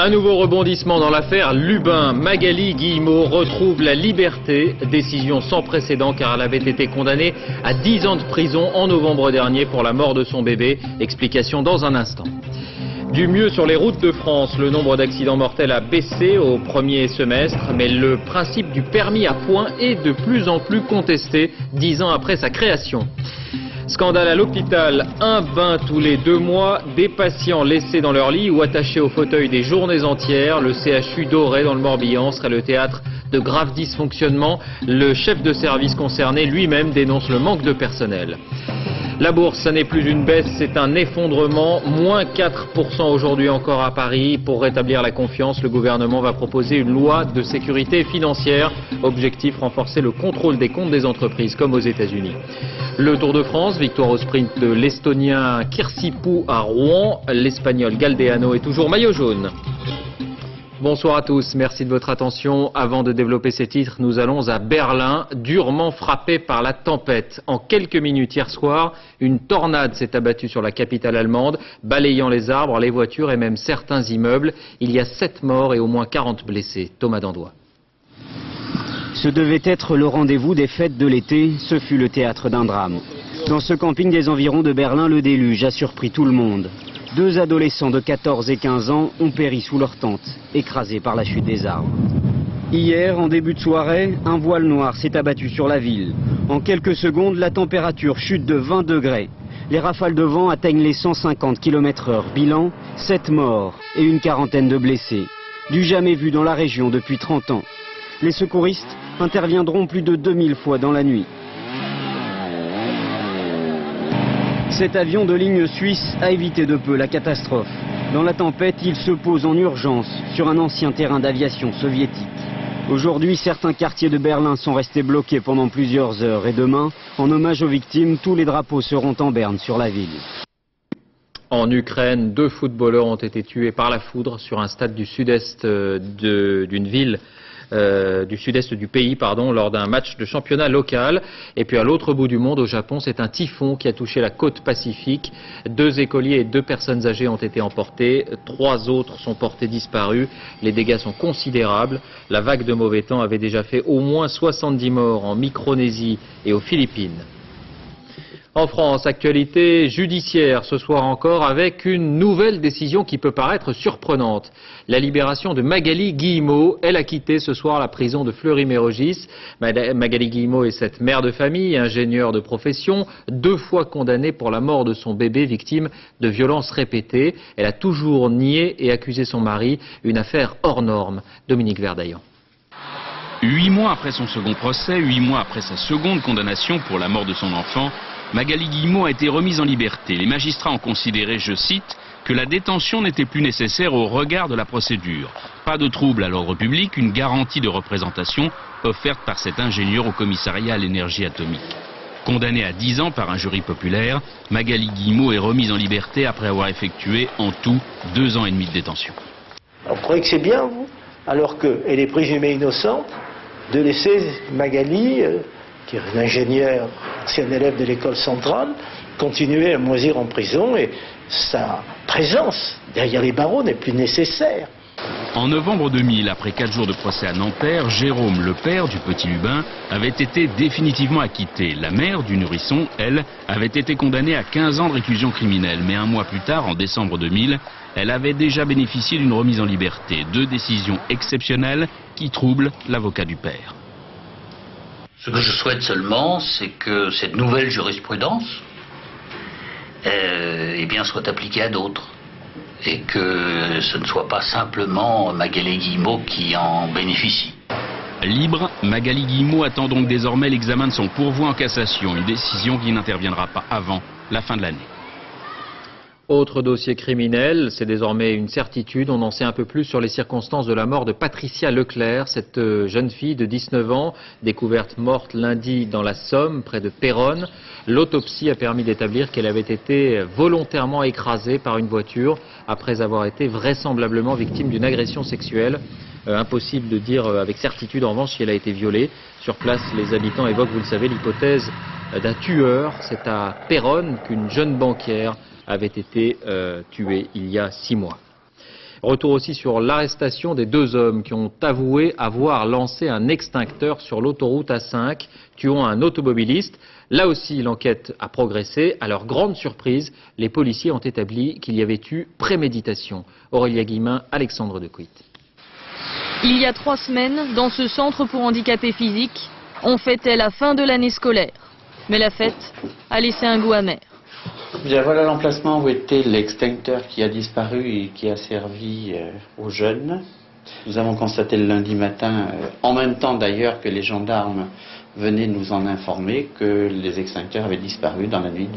Un nouveau rebondissement dans l'affaire Lubin. Magali Guillemot retrouve la liberté. Décision sans précédent car elle avait été condamnée à 10 ans de prison en novembre dernier pour la mort de son bébé. Explication dans un instant. Du mieux sur les routes de France, le nombre d'accidents mortels a baissé au premier semestre, mais le principe du permis à points est de plus en plus contesté 10 ans après sa création. Scandale à l'hôpital, un bain tous les 2 mois, des patients laissés dans leur lit ou attachés au fauteuil des journées entières. Le CHU d'Auray dans le Morbihan serait le théâtre de graves dysfonctionnements. Le chef de service concerné lui-même dénonce le manque de personnel. La bourse, ça n'est plus une baisse, c'est un effondrement, moins 4% aujourd'hui encore à Paris. Pour rétablir la confiance, le gouvernement va proposer une loi de sécurité financière. Objectif, renforcer le contrôle des comptes des entreprises, comme aux États-Unis. Le Tour de France, victoire au sprint de l'Estonien Kirsipuu à Rouen. L'Espagnol Galdeano est toujours maillot jaune. Bonsoir à tous, merci de votre attention. Avant de développer ces titres, nous allons à Berlin, durement frappé par la tempête. En quelques minutes hier soir, une tornade s'est abattue sur la capitale allemande, balayant les arbres, les voitures et même certains immeubles. Il y a 7 morts et au moins 40 blessés. Thomas Dandois. Ce devait être le rendez-vous des fêtes de l'été, ce fut le théâtre d'un drame. Dans ce camping des environs de Berlin, le déluge a surpris tout le monde. 2 adolescents de 14 et 15 ans ont péri sous leur tente, écrasés par la chute des arbres. Hier, en début de soirée, un voile noir s'est abattu sur la ville. En quelques secondes, la température chute de 20 degrés. Les rafales de vent atteignent les 150 km/h. Bilan, 7 morts et une quarantaine de blessés. Du jamais vu dans la région depuis 30 ans. Les secouristes interviendront plus de 2000 fois dans la nuit. Cet avion de ligne suisse a évité de peu la catastrophe. Dans la tempête, il se pose en urgence sur un ancien terrain d'aviation soviétique. Aujourd'hui, certains quartiers de Berlin sont restés bloqués pendant plusieurs heures et demain, en hommage aux victimes, tous les drapeaux seront en berne sur la ville. En Ukraine, 2 footballeurs ont été tués par la foudre sur un stade du sud-est d'une ville. Du sud-est du pays, lors d'un match de championnat local. Et puis à l'autre bout du monde, au Japon, c'est un typhon qui a touché la côte pacifique. 2 écoliers et 2 personnes âgées ont été emportés. 3 autres sont portés disparus. Les dégâts sont considérables. La vague de mauvais temps avait déjà fait au moins 70 morts en Micronésie et aux Philippines. En France, actualité judiciaire ce soir encore avec une nouvelle décision qui peut paraître surprenante. La libération de Magali Guillemot. Elle a quitté ce soir la prison de Fleury-Mérogis. Magali Guillemot est cette mère de famille, ingénieure de profession, 2 fois condamnée pour la mort de son bébé victime de violences répétées. Elle a toujours nié et accusé son mari, une affaire hors norme. Dominique Verdaillan. 8 mois après son second procès, 8 mois après sa seconde condamnation pour la mort de son enfant, Magali Guillemot a été remise en liberté. Les magistrats ont considéré, je cite, que la détention n'était plus nécessaire au regard de la procédure. Pas de trouble à l'ordre public, une garantie de représentation offerte par cet ingénieur au commissariat à l'énergie atomique. Condamnée à 10 ans par un jury populaire, Magali Guillemot est remise en liberté après avoir effectué en tout 2 ans et demi de détention. Vous croyez que c'est bien, vous, alors qu'elle est présumée innocente, de laisser Magali, qui est une ingénieure, ancienne élève de l'école centrale, continuer à moisir en prison et sa présence derrière les barreaux n'est plus nécessaire. En novembre 2000, après 4 jours de procès à Nanterre, Jérôme, le père du petit Lubin, avait été définitivement acquitté. La mère du nourrisson, elle, avait été condamnée à 15 ans de réclusion criminelle. Mais un mois plus tard, en décembre 2000, elle avait déjà bénéficié d'une remise en liberté. 2 décisions exceptionnelles qui troublent l'avocat du père. Ce que je souhaite seulement, c'est que cette nouvelle jurisprudence soit appliquée à d'autres. Et que ce ne soit pas simplement Magali Guillemot qui en bénéficie. Libre, Magali Guillemot attend donc désormais l'examen de son pourvoi en cassation, une décision qui n'interviendra pas avant la fin de l'année. Autre dossier criminel, c'est désormais une certitude. On en sait un peu plus sur les circonstances de la mort de Patricia Leclerc, cette jeune fille de 19 ans, découverte morte lundi dans la Somme, près de Péronne. L'autopsie a permis d'établir qu'elle avait été volontairement écrasée par une voiture après avoir été vraisemblablement victime d'une agression sexuelle. Impossible de dire avec certitude en revanche si elle a été violée. Sur place, les habitants évoquent, vous le savez, l'hypothèse d'un tueur. C'est à Péronne qu'une jeune banquière avait été tuée il y a 6 mois. Retour aussi sur l'arrestation des 2 hommes qui ont avoué avoir lancé un extincteur sur l'autoroute A5, tuant un automobiliste. Là aussi, l'enquête a progressé. À leur grande surprise, les policiers ont établi qu'il y avait eu préméditation. Aurélia Guillemin, Alexandre Decuit. Il y a 3 semaines, dans ce centre pour handicapés physiques, on fêtait la fin de l'année scolaire. Mais la fête a laissé un goût amer. Bien, voilà l'emplacement où était l'extincteur qui a disparu et qui a servi aux jeunes. Nous avons constaté le lundi matin, en même temps d'ailleurs que les gendarmes venaient nous en informer, que les extincteurs avaient disparu dans la nuit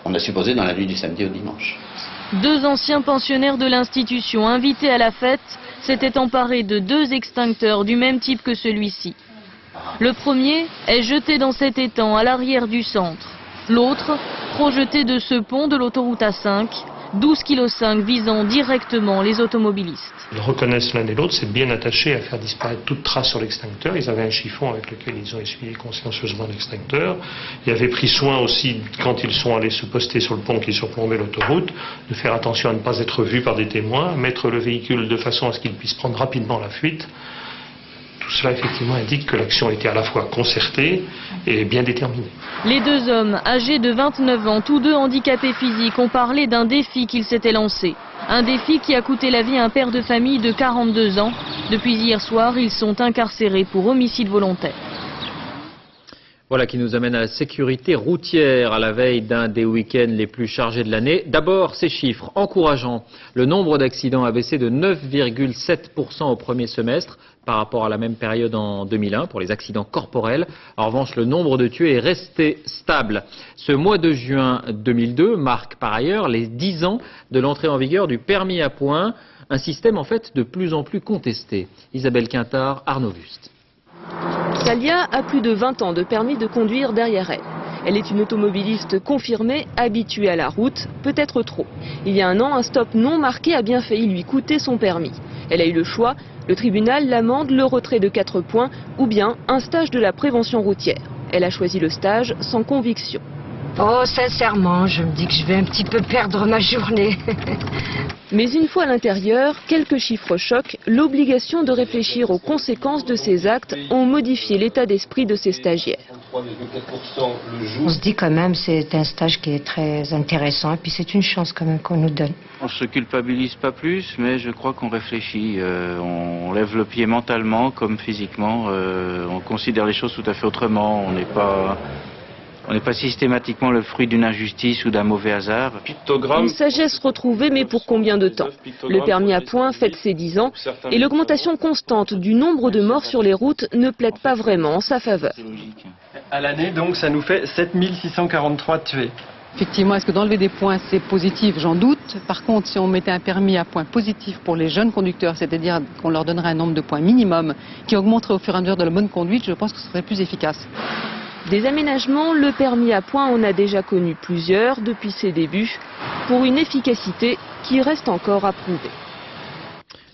on a supposé dans la nuit du samedi au dimanche. 2 anciens pensionnaires de l'institution invités à la fête s'étaient emparés de 2 extincteurs du même type que celui-ci. Le premier est jeté dans cet étang à l'arrière du centre. L'autre, projeté de ce pont de l'autoroute A5, 12,5 kg visant directement les automobilistes. Ils reconnaissent l'un et l'autre, c'est bien attaché à faire disparaître toute trace sur l'extincteur. Ils avaient un chiffon avec lequel ils ont essuyé consciencieusement l'extincteur. Ils avaient pris soin aussi, quand ils sont allés se poster sur le pont qui surplombait l'autoroute, de faire attention à ne pas être vus par des témoins, mettre le véhicule de façon à ce qu'il puisse prendre rapidement la fuite. Tout cela effectivement indique que l'action était à la fois concertée et bien déterminée. Les 2 hommes, âgés de 29 ans, tous 2 handicapés physiques, ont parlé d'un défi qu'ils s'étaient lancé. Un défi qui a coûté la vie à un père de famille de 42 ans. Depuis hier soir, ils sont incarcérés pour homicide volontaire. Voilà qui nous amène à la sécurité routière à la veille d'un des week-ends les plus chargés de l'année. D'abord, ces chiffres encourageants. Le nombre d'accidents a baissé de 9,7% au premier semestre par rapport à la même période en 2001 pour les accidents corporels. En revanche, le nombre de tués est resté stable. Ce mois de juin 2002 marque par ailleurs les 10 ans de l'entrée en vigueur du permis à points, un système en fait de plus en plus contesté. Isabelle Quintard, Arnaud Wust. Salia a plus de 20 ans de permis de conduire derrière elle. Elle est une automobiliste confirmée, habituée à la route, peut-être trop. Il y a un an, un stop non marqué a bien failli lui coûter son permis. Elle a eu le choix, le tribunal, l'amende, le retrait de 4 points ou bien un stage de la prévention routière. Elle a choisi le stage sans conviction. Oh, sincèrement, je me dis que je vais un petit peu perdre ma journée. Mais une fois à l'intérieur, quelques chiffres choquent. L'obligation de réfléchir aux conséquences de ses actes ont modifié l'état d'esprit de ces stagiaires. On se dit quand même c'est un stage qui est très intéressant et puis c'est une chance quand même qu'on nous donne. On se culpabilise pas plus, mais je crois qu'on réfléchit. On lève le pied mentalement comme physiquement. On considère les choses tout à fait autrement. On n'est pas systématiquement le fruit d'une injustice ou d'un mauvais hasard. Une sagesse retrouvée, mais pour combien de temps? Le permis à points fête ses 10 ans et l'augmentation constante du nombre de morts sur les routes ne plaide pas vraiment en sa faveur. À l'année, donc, ça nous fait 7643 tués. Effectivement, est-ce que d'enlever des points, c'est positif? J'en doute. Par contre, si on mettait un permis à points positif pour les jeunes conducteurs, c'est-à-dire qu'on leur donnerait un nombre de points minimum qui augmenterait au fur et à mesure de la bonne conduite, je pense que ce serait plus efficace. Des aménagements, le permis à points en a déjà connu plusieurs depuis ses débuts, pour une efficacité qui reste encore à prouver.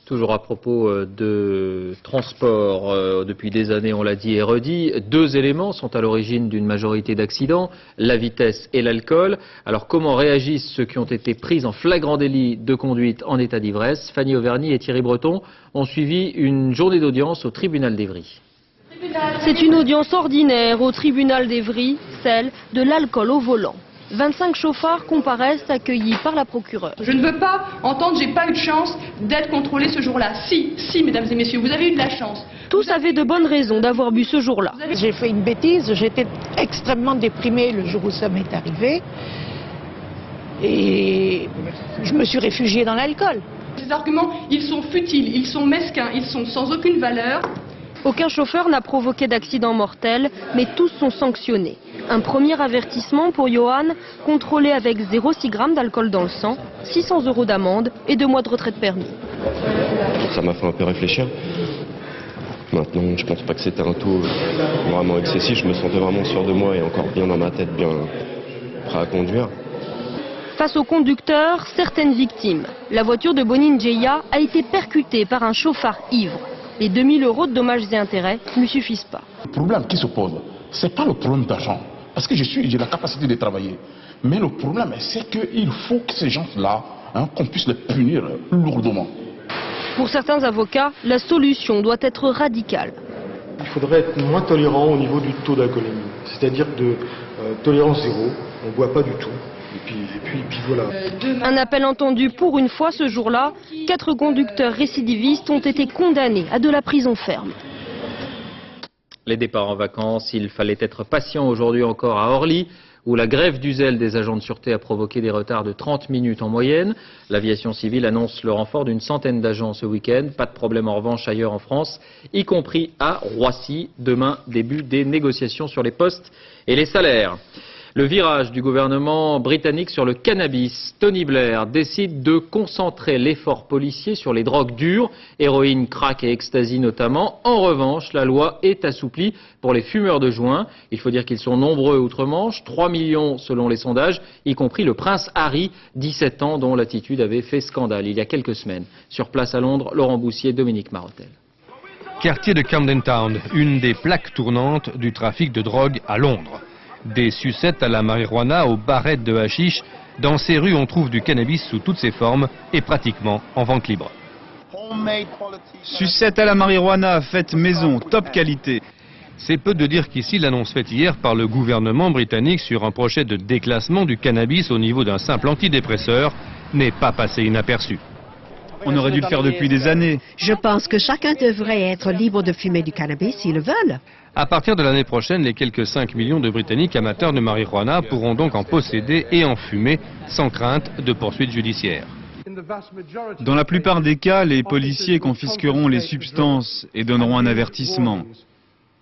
Toujours à propos de transport, depuis des années on l'a dit et redit, 2 éléments sont à l'origine d'une majorité d'accidents, la vitesse et l'alcool. Alors comment réagissent ceux qui ont été pris en flagrant délit de conduite en état d'ivresse? Fanny Auvergne et Thierry Breton ont suivi une journée d'audience au tribunal d'Évry. C'est une audience ordinaire au tribunal d'Évry, celle de l'alcool au volant. 25 chauffards comparaissent accueillis par la procureure. Je ne veux pas entendre, j'ai pas eu de chance d'être contrôlé ce jour-là. Si, mesdames et messieurs, vous avez eu de la chance. Tous avaient de bonnes raisons d'avoir bu ce jour-là. J'ai fait une bêtise, j'étais extrêmement déprimée le jour où ça m'est arrivé. Et je me suis réfugiée dans l'alcool. Ces arguments, ils sont futiles, ils sont mesquins, ils sont sans aucune valeur. Aucun chauffeur n'a provoqué d'accident mortel, mais tous sont sanctionnés. Un premier avertissement pour Johan, contrôlé avec 0,6 g d'alcool dans le sang, 600 € d'amende et 2 mois de retrait de permis. Ça m'a fait un peu réfléchir. Maintenant, je pense pas que c'était un taux vraiment excessif. Je me sentais vraiment sûr de moi et encore bien dans ma tête, bien prêt à conduire. Face au conducteur, certaines victimes. La voiture de Bonin Djeya a été percutée par un chauffard ivre. Les 2000 € de dommages et intérêts ne suffisent pas. Le problème qui se pose, ce n'est pas le problème d'argent, parce que j'ai la capacité de travailler. Mais le problème, c'est qu'il faut que ces gens-là qu'on puisse les punir lourdement. Pour certains avocats, la solution doit être radicale. Il faudrait être moins tolérant au niveau du taux d'alcoolémie, c'est-à-dire de tolérance zéro, on ne boit pas du tout. Et puis voilà. Un appel entendu pour une fois ce jour-là. 4 conducteurs récidivistes ont été condamnés à de la prison ferme. Les départs en vacances, il fallait être patient aujourd'hui encore à Orly, où la grève du zèle des agents de sûreté a provoqué des retards de 30 minutes en moyenne. L'aviation civile annonce le renfort d'une centaine d'agents ce week-end. Pas de problème en revanche ailleurs en France, y compris à Roissy. Demain, début des négociations sur les postes et les salaires. Le virage du gouvernement britannique sur le cannabis. Tony Blair décide de concentrer l'effort policier sur les drogues dures, héroïne, crack et ecstasy notamment. En revanche, la loi est assouplie pour les fumeurs de joint. Il faut dire qu'ils sont nombreux outre-Manche, 3 millions selon les sondages, y compris le prince Harry, 17 ans, dont l'attitude avait fait scandale il y a quelques semaines. Sur place à Londres, Laurent Boussier, Dominique Marotel. Quartier de Camden Town, une des plaques tournantes du trafic de drogue à Londres. Des sucettes à la marijuana aux barrettes de hashish. Dans ces rues, on trouve du cannabis sous toutes ses formes et pratiquement en vente libre. Sucettes à la marijuana, faite maison, top qualité. C'est peu de dire qu'ici, l'annonce faite hier par le gouvernement britannique sur un projet de déclassement du cannabis au niveau d'un simple antidépresseur n'est pas passé inaperçu. On aurait dû le faire depuis des années. Je pense que chacun devrait être libre de fumer du cannabis s'ils le veulent. À partir de l'année prochaine, les quelques 5 millions de Britanniques amateurs de marijuana pourront donc en posséder et en fumer sans crainte de poursuites judiciaires. Dans la plupart des cas, les policiers confisqueront les substances et donneront un avertissement.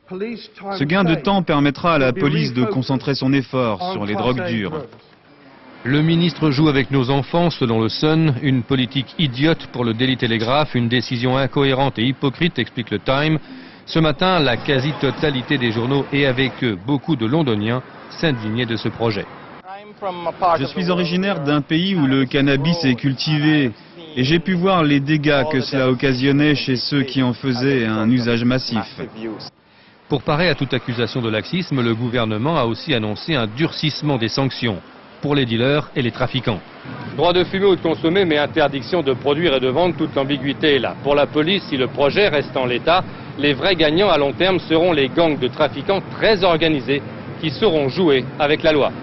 Ce gain de temps permettra à la police de concentrer son effort sur les drogues dures. Le ministre joue avec nos enfants, selon le Sun, une politique idiote pour le Daily Telegraph, une décision incohérente et hypocrite, explique le Time. Ce matin, la quasi-totalité des journaux et avec eux beaucoup de Londoniens s'indignaient de ce projet. Je suis originaire d'un pays où le cannabis est cultivé et j'ai pu voir les dégâts que cela occasionnait chez ceux qui en faisaient un usage massif. Pour parer à toute accusation de laxisme, le gouvernement a aussi annoncé un durcissement des sanctions pour les dealers et les trafiquants. Droit de fumer ou de consommer, mais interdiction de produire et de vendre, toute l'ambiguïté est là. Pour la police, si le projet reste en l'état, les vrais gagnants à long terme seront les gangs de trafiquants très organisés qui sauront jouer avec la loi.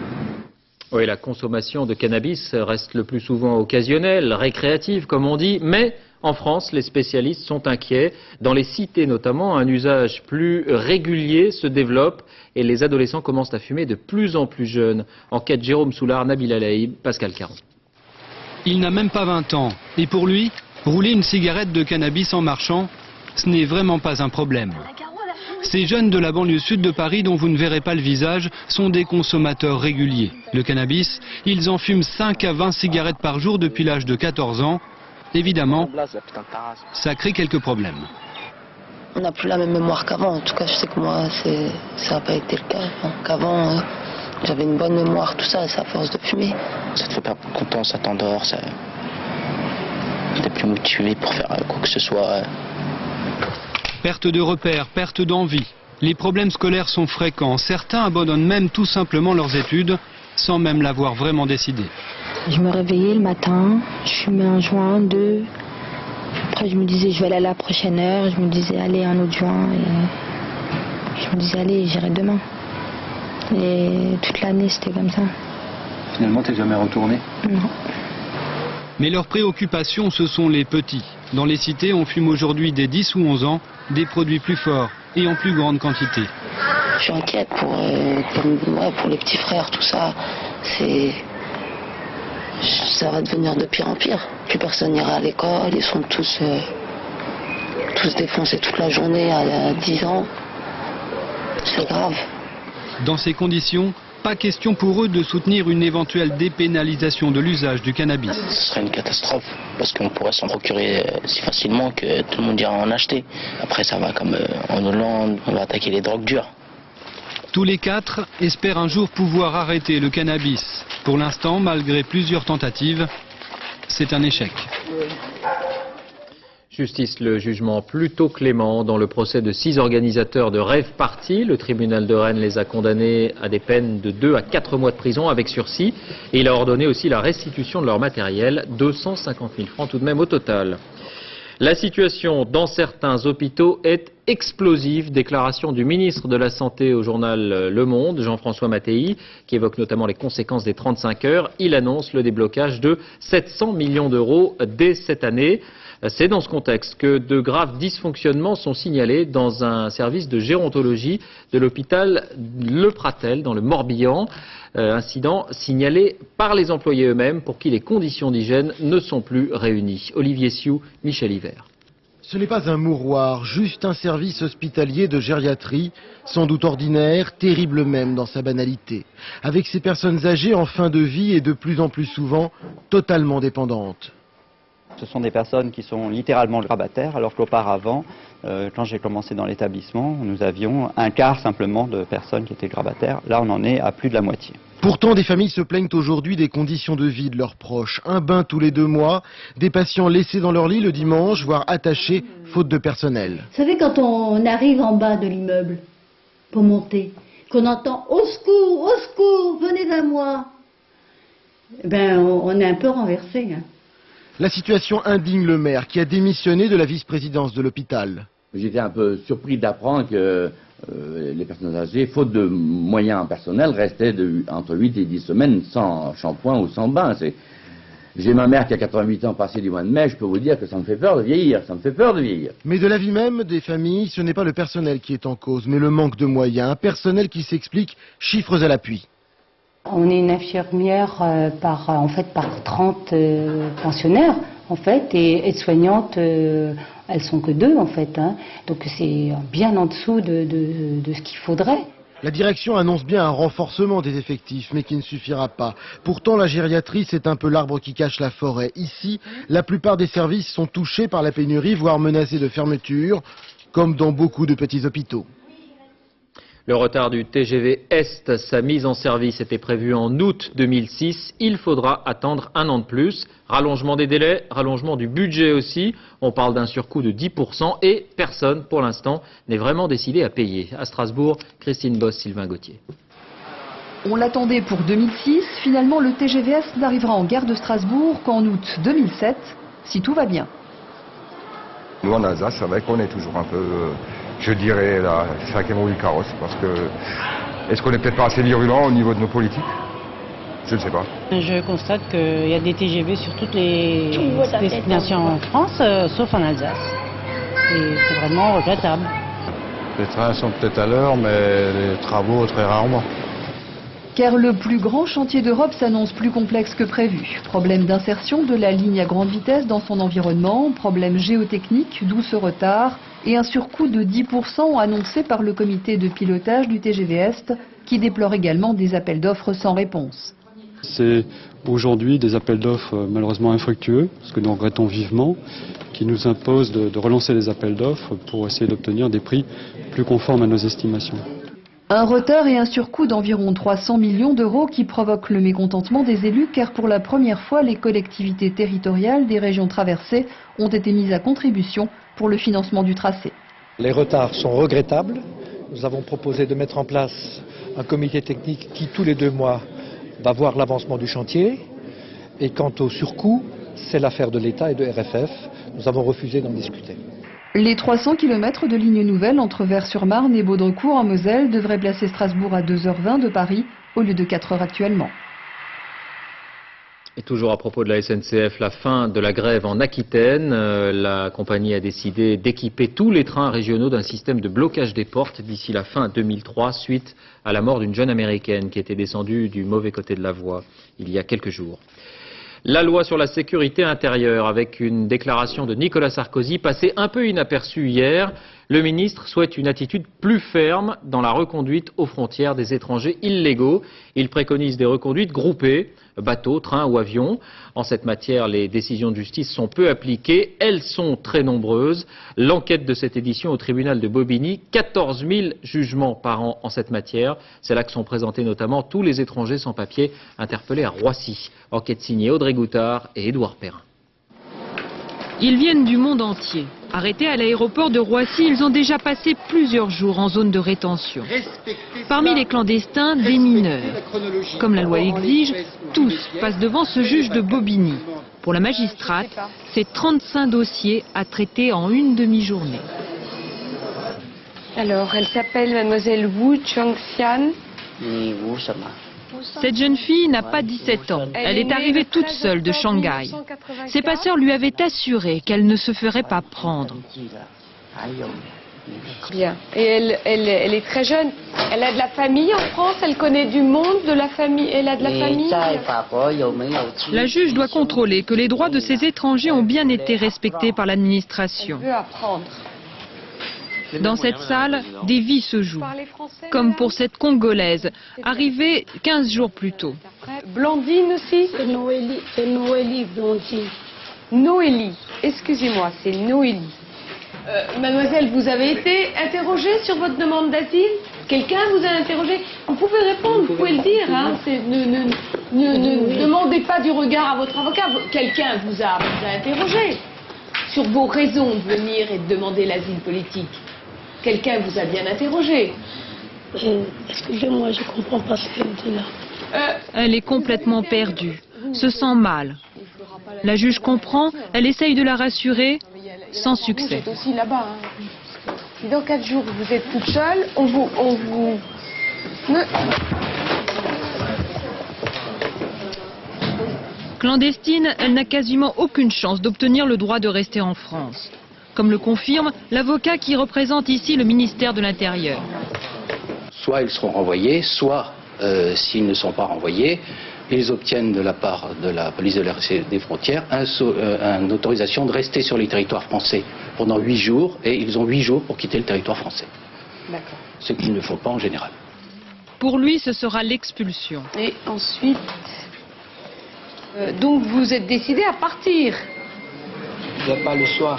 Oui, la consommation de cannabis reste le plus souvent occasionnelle, récréative comme on dit, mais en France, les spécialistes sont inquiets. Dans les cités notamment, un usage plus régulier se développe et les adolescents commencent à fumer de plus en plus jeunes. Enquête Jérôme Soulard, Nabil Alaïb, Pascal Caron. Il n'a même pas 20 ans et pour lui, rouler une cigarette de cannabis en marchant, ce n'est vraiment pas un problème. Ces jeunes de la banlieue sud de Paris dont vous ne verrez pas le visage sont des consommateurs réguliers. Le cannabis, ils en fument 5 à 20 cigarettes par jour depuis l'âge de 14 ans. Évidemment, ça crée quelques problèmes. On n'a plus la même mémoire qu'avant. En tout cas, je sais que moi, ça n'a pas été le cas. Qu'avant, j'avais une bonne mémoire, tout ça, c'est à force de fumer. Ça te fait pas content, ça t'endort, ça... t'es plus motivé pour faire quoi que ce soit. Perte de repères, perte d'envie. Les problèmes scolaires sont fréquents. Certains abandonnent même tout simplement leurs études sans même l'avoir vraiment décidé. Je me réveillais le matin, je fumais un joint, 2. Après, je me disais, je vais aller à la prochaine heure. Je me disais, allez, un autre joint. Et je me disais, allez, j'irai demain. Et toute l'année, c'était comme ça. Finalement, t'es jamais retourné? Non. Mais leurs préoccupations, ce sont les petits. Dans les cités, on fume aujourd'hui dès 10 ou 11 ans des produits plus forts et en plus grande quantité. Je suis inquiète pour les petits frères, tout ça. Ça va devenir de pire en pire. Plus personne n'ira à l'école, ils sont tous défoncés toute la journée à 10 ans. C'est grave. Dans ces conditions, pas question pour eux de soutenir une éventuelle dépénalisation de l'usage du cannabis. Ce serait une catastrophe, parce qu'on pourrait s'en procurer si facilement que tout le monde ira en acheter. Après, ça va comme en Hollande, on va attaquer les drogues dures. Tous les 4 espèrent un jour pouvoir arrêter le cannabis. Pour l'instant, malgré plusieurs tentatives, c'est un échec. Justice, le jugement plutôt clément dans le procès de 6 organisateurs de rave party. Le tribunal de Rennes les a condamnés à des peines de 2 à 4 mois de prison avec sursis. Et il a ordonné aussi la restitution de leur matériel, 250 000 francs tout de même au total. La situation dans certains hôpitaux est explosive. Déclaration du ministre de la Santé au journal Le Monde, Jean-François Mattei, qui évoque notamment les conséquences des 35 heures. Il annonce le déblocage de 700 millions d'euros dès cette année. C'est dans ce contexte que de graves dysfonctionnements sont signalés dans un service de gérontologie de l'hôpital Le Pratel dans le Morbihan. Incident signalé par les employés eux-mêmes pour qui les conditions d'hygiène ne sont plus réunies. Olivier Sioux, Michel Hiver. Ce n'est pas un mouroir, juste un service hospitalier de gériatrie, sans doute ordinaire, terrible même dans sa banalité, avec ces personnes âgées en fin de vie et de plus en plus souvent totalement dépendantes. Ce sont des personnes qui sont littéralement grabataires, alors qu'auparavant, quand j'ai commencé dans l'établissement, nous avions un quart simplement de personnes qui étaient grabataires. Là, on en est à plus de la moitié. Pourtant, des familles se plaignent aujourd'hui des conditions de vie de leurs proches. Un bain tous les 2 mois, des patients laissés dans leur lit le dimanche, voire attachés, faute de personnel. Vous savez, quand on arrive en bas de l'immeuble pour monter, qu'on entend « Au secours, venez à moi !» Ben, on est un peu renversé. Hein. La situation indigne le maire qui a démissionné de la vice-présidence de l'hôpital. J'étais un peu surpris d'apprendre que les personnes âgées, faute de moyens personnels, restaient entre 8 et 10 semaines sans shampoing ou sans bain. J'ai ma mère qui a 88 ans passé du mois de mai, je peux vous dire que ça me fait peur de vieillir, Mais de l'avis même des familles, ce n'est pas le personnel qui est en cause, mais le manque de moyens. Un personnel qui s'explique, chiffres à l'appui. On est une infirmière par 30 pensionnaires, en fait, et aides-soignantes, elles sont que 2, en fait. Hein. Donc c'est bien en dessous de ce qu'il faudrait. La direction annonce bien un renforcement des effectifs, mais qui ne suffira pas. Pourtant, la gériatrie, c'est un peu l'arbre qui cache la forêt. Ici, la plupart des services sont touchés par la pénurie, voire menacés de fermeture, comme dans beaucoup de petits hôpitaux. Le retard du TGV Est, sa mise en service était prévue en août 2006. Il faudra attendre 1 an de plus. Rallongement des délais, rallongement du budget aussi. On parle d'un surcoût de 10% et personne, pour l'instant, n'est vraiment décidé à payer. À Strasbourg, Christine Boss, Sylvain Gauthier. On l'attendait pour 2006. Finalement, le TGV Est n'arrivera en gare de Strasbourg qu'en août 2007, si tout va bien. Nous, en Alsace, c'est vrai qu'on est toujours un peu... je dirais la 5e roue du carrosse, parce que est-ce qu'on n'est peut-être pas assez virulent au niveau de nos politiques? Je ne sais pas. Je constate qu'il y a des TGV sur toutes les destinations en France, sauf en Alsace. Et c'est vraiment regrettable. Les trains sont peut-être à l'heure, mais les travaux très rarement. Car le plus grand chantier d'Europe s'annonce plus complexe que prévu. Problème d'insertion de la ligne à grande vitesse dans son environnement, problème géotechnique, d'où ce retard, et un surcoût de 10% annoncé par le comité de pilotage du TGV Est, qui déplore également des appels d'offres sans réponse. C'est aujourd'hui des appels d'offres malheureusement infructueux, ce que nous regrettons vivement, qui nous imposent de relancer les appels d'offres pour essayer d'obtenir des prix plus conformes à nos estimations. Un retard et un surcoût d'environ 300 millions d'euros qui provoquent le mécontentement des élus car pour la première fois, les collectivités territoriales des régions traversées ont été mises à contribution pour le financement du tracé. Les retards sont regrettables. Nous avons proposé de mettre en place un comité technique qui, tous les 2 mois, va voir l'avancement du chantier. Et quant au surcoût, c'est l'affaire de l'État et de RFF. Nous avons refusé d'en discuter. Les 300 km de ligne nouvelle entre Vers-sur-Marne et Baudrecourt en Moselle devraient placer Strasbourg à 2h20 de Paris au lieu de 4h actuellement. Et toujours à propos de la SNCF, la fin de la grève en Aquitaine. La compagnie a décidé d'équiper tous les trains régionaux d'un système de blocage des portes d'ici la fin 2003, suite à la mort d'une jeune américaine qui était descendue du mauvais côté de la voie il y a quelques jours. La loi sur la sécurité intérieure, avec une déclaration de Nicolas Sarkozy passée un peu inaperçue hier. Le ministre souhaite une attitude plus ferme dans la reconduite aux frontières des étrangers illégaux. Il préconise des reconduites groupées, bateaux, trains ou avions. En cette matière, les décisions de justice sont peu appliquées. Elles sont très nombreuses. L'enquête de cette édition au tribunal de Bobigny, 14 000 jugements par an en cette matière. C'est là que sont présentés notamment tous les étrangers sans papier interpellés à Roissy. Enquête signée Audrey Goutard et Édouard Perrin. Ils viennent du monde entier. Arrêtés à l'aéroport de Roissy, ils ont déjà passé plusieurs jours en zone de rétention. Parmi les clandestins, des mineurs. Comme la loi l'exige, tous passent devant ce juge de Bobigny. Pour la magistrate, c'est 35 dossiers à traiter en une demi-journée. Alors, elle s'appelle mademoiselle Wu Changxian. Cette jeune fille n'a pas 17 ans. Elle est arrivée toute seule de Shanghai. Ses passeurs lui avaient assuré qu'elle ne se ferait pas prendre. Bien. Et elle est très jeune. Elle a de la famille en France, elle connaît du monde, de la famille. Elle a de la famille. La juge doit contrôler que les droits de ces étrangers ont bien été respectés par l'administration. Elle veut apprendre. Dans cette salle, des vies se jouent, comme pour cette Congolaise, arrivée 15 jours plus tôt. Blandine aussi? C'est Noélie, Blandine. Noélie, excusez-moi, c'est Noélie. Mademoiselle, vous avez été interrogée sur votre demande d'asile? Quelqu'un vous a interrogé? Vous pouvez répondre, vous pouvez le dire. Hein. Ne demandez pas du regard à votre avocat. Quelqu'un vous a interrogé sur vos raisons de venir et de demander l'asile politique. Quelqu'un vous a bien interrogé. Excusez-moi, je ne comprends pas ce qu'elle dit là. Elle est complètement perdue, se sent mal. La juge comprend, elle essaye de la rassurer, sans succès. Vous êtes aussi là-bas. Hein. Si dans 4 jours vous êtes toute seule, on vous... Clandestine, elle n'a quasiment aucune chance d'obtenir le droit de rester en France. Comme le confirme l'avocat qui représente ici le ministère de l'Intérieur. Soit ils seront renvoyés, soit, s'ils ne sont pas renvoyés, ils obtiennent de la part de la police des frontières une autorisation de rester sur le territoire français pendant 8 jours, et ils ont 8 jours pour quitter le territoire français. D'accord. Ce qu'ils ne font pas en général. Pour lui, ce sera l'expulsion. Et ensuite... donc vous êtes décidé à partir? Il n'y a pas le choix.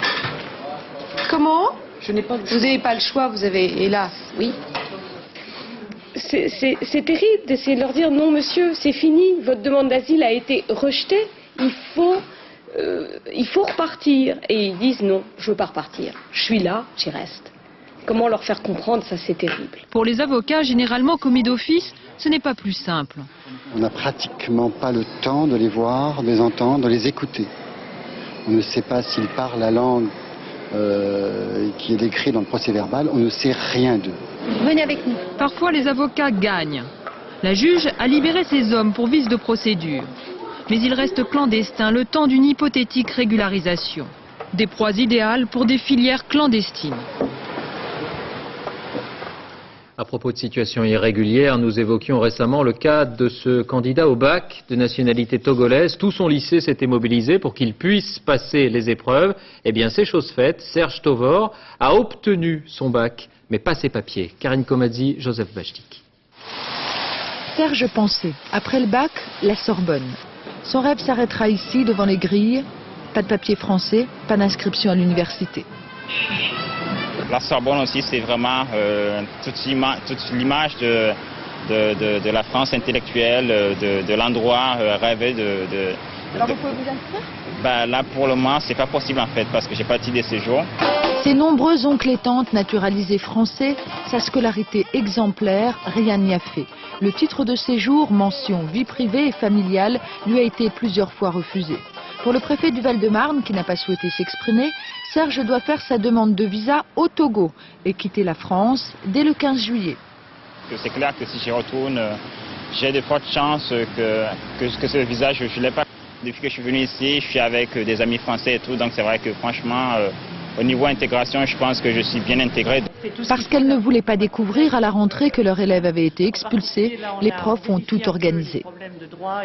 Comment? Je n'ai pas le choix. Vous n'avez pas le choix, vous avez, hélas, oui. C'est terrible d'essayer de leur dire non monsieur, c'est fini, votre demande d'asile a été rejetée, il faut repartir. Et ils disent non, je ne veux pas repartir, je suis là, j'y reste. Comment leur faire comprendre, ça c'est terrible. Pour les avocats, généralement commis d'office, ce n'est pas plus simple. On n'a pratiquement pas le temps de les voir, de les entendre, de les écouter. On ne sait pas s'ils parlent la langue qui est décrite dans le procès-verbal, on ne sait rien d'eux. Venez avec nous. Parfois, les avocats gagnent. La juge a libéré ces hommes pour vice de procédure. Mais ils restent clandestins le temps d'une hypothétique régularisation. Des proies idéales pour des filières clandestines. À propos de situation irrégulière, nous évoquions récemment le cas de ce candidat au bac de nationalité togolaise. Tout son lycée s'était mobilisé pour qu'il puisse passer les épreuves. Eh bien, c'est chose faite. Serge Tovor a obtenu son bac, mais pas ses papiers. Karine Komadzi, Joseph Bachtik. Serge pensait, après le bac, la Sorbonne. Son rêve s'arrêtera ici, devant les grilles. Pas de papier français, pas d'inscription à l'université. La Sorbonne aussi, c'est vraiment toute l'image de la France intellectuelle, de l'endroit rêvé de... Alors vous pouvez vous inscrire? Là, pour le moment, c'est pas possible en fait, parce que j'ai pas de titre de séjour. Ses nombreux oncles et tantes naturalisés français, sa scolarité exemplaire, rien n'y a fait. Le titre de séjour, mention vie privée et familiale, lui a été plusieurs fois refusé. Pour le préfet du Val-de-Marne, qui n'a pas souhaité s'exprimer, Serge doit faire sa demande de visa au Togo et quitter la France dès le 15 juillet. C'est clair que si j'y retourne, j'ai de fortes chances que ce visa, je ne l'ai pas. Depuis que je suis venu ici, je suis avec des amis français et tout, donc c'est vrai que franchement, au niveau intégration, je pense que je suis bien intégré. Parce qu'elle ne voulait pas découvrir à la rentrée que leur élève avait été expulsé, les profs ont tout organisé.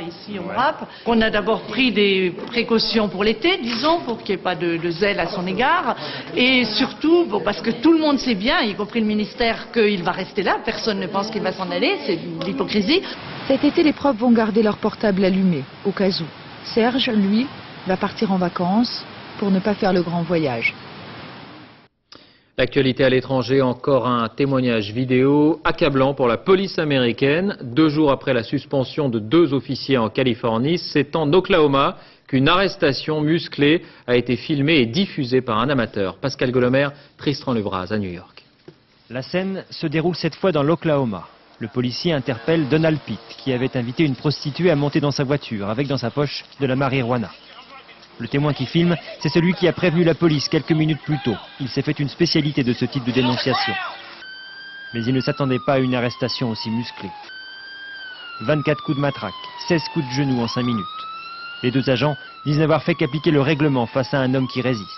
Ici au RAP. On a d'abord pris des précautions pour l'été, disons, pour qu'il n'y ait pas de zèle à son égard. Et surtout, parce que tout le monde sait bien, y compris le ministère, qu'il va rester là. Personne ne pense qu'il va s'en aller, c'est de l'hypocrisie. Cet été, les profs vont garder leur portable allumé, au cas où. Serge, lui, va partir en vacances pour ne pas faire le grand voyage. L'actualité à l'étranger, encore un témoignage vidéo accablant pour la police américaine. 2 jours après la suspension de 2 officiers en Californie, c'est en Oklahoma qu'une arrestation musclée a été filmée et diffusée par un amateur. Pascal Golomer, Tristan Lebras à New York. La scène se déroule cette fois dans l'Oklahoma. Le policier interpelle Donald Pitt, qui avait invité une prostituée à monter dans sa voiture, avec dans sa poche de la marijuana. Le témoin qui filme, c'est celui qui a prévenu la police quelques minutes plus tôt. Il s'est fait une spécialité de ce type de dénonciation. Mais il ne s'attendait pas à une arrestation aussi musclée. 24 coups de matraque, 16 coups de genou en 5 minutes. Les deux agents disent n'avoir fait qu'appliquer le règlement face à un homme qui résiste.